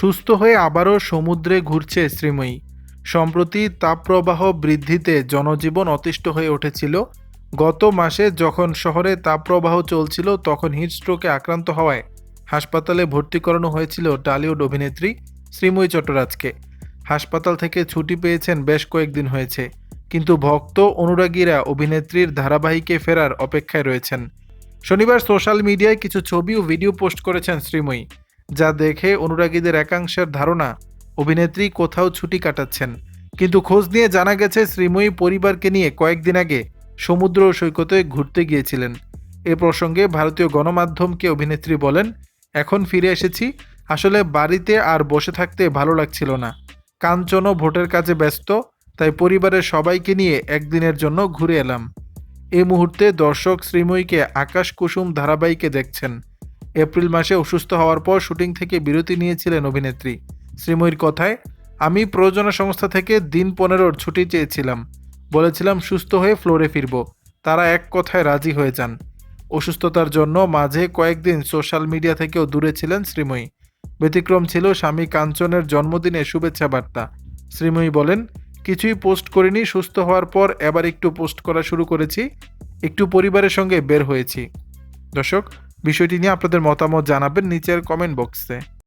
সুস্থ হয়ে আবারও সমুদ্রে ঘুরছে শ্রীময়ী। সম্প্রতি তাপপ্রবাহ বৃদ্ধিতে জনজীবন অতিষ্ঠ হয়ে উঠেছিল। গত মাসে যখন শহরে তাপপ্রবাহ চলছিল তখন হিটস্ট্রোকে আক্রান্ত হওয়ায় হাসপাতালে ভর্তি করানো হয়েছিল টলিউড অভিনেত্রী শ্রীময়ী চট্টরাজকে। হাসপাতাল থেকে ছুটি পেয়েছেন বেশ কয়েকদিন হয়েছে, কিন্তু ভক্ত অনুরাগীরা অভিনেত্রীর ধারাবাহিকে ফেরার অপেক্ষায় রয়েছেন। শনিবার সোশ্যাল মিডিয়ায় কিছু ছবি ও ভিডিও পোস্ট করেছেন শ্রীময়ী, যা দেখে অনুরাগীদের একাংশের ধারণা অভিনেত্রী কোথাও ছুটি কাটাচ্ছেন। কিন্তু খোঁজ নিয়ে জানা গেছে শ্রীময়ী পরিবারকে নিয়ে কয়েকদিন আগে সমুদ্র সৈকতে ঘুরতে গিয়েছিলেন। এ প্রসঙ্গে ভারতীয় গণমাধ্যমকে অভিনেত্রী বলেন, এখন ফিরে এসেছি, আসলে বাড়িতে আর বসে থাকতে ভালো লাগছিল না। কাঞ্চনও ভোটের কাজে ব্যস্ত, তাই পরিবারের সবাইকে নিয়ে একদিনের জন্য ঘুরে এলাম। এই মুহূর্তে দর্শক শ্রীময়ীকে আকাশ কুসুম ধারাবাহিকে দেখছেন। এপ্রিল মাসে অসুস্থ হওয়ার পর শুটিং থেকে বিরতি নিয়েছিলেন অভিনেত্রী। শ্রীময়ীর কথায়, আমি প্রযোজনা সংস্থা থেকে দিন 15 ছুটি চেয়েছিলাম, বলেছিলাম সুস্থ হয়ে ফ্লোরে ফিরব। তারা এক কথায় রাজি হয়ে যান। অসুস্থতার জন্য মাঝে কয়েকদিন সোশ্যাল মিডিয়া থেকেও দূরে ছিলেন শ্রীময়ী। ব্যতিক্রম ছিল স্বামী কাঞ্চনের জন্মদিনে শুভেচ্ছা বার্তা। শ্রীময়ী বলেন, কিছুই পোস্ট করিনি, সুস্থ হওয়ার পর এবার একটু পোস্ট করা শুরু করেছি, একটু পরিবারের সঙ্গে বের হয়েছি। দর্শক, বিষয়টি নিয়ে আপনাদের মতামত জানাবেন নিচের কমেন্ট বক্সে।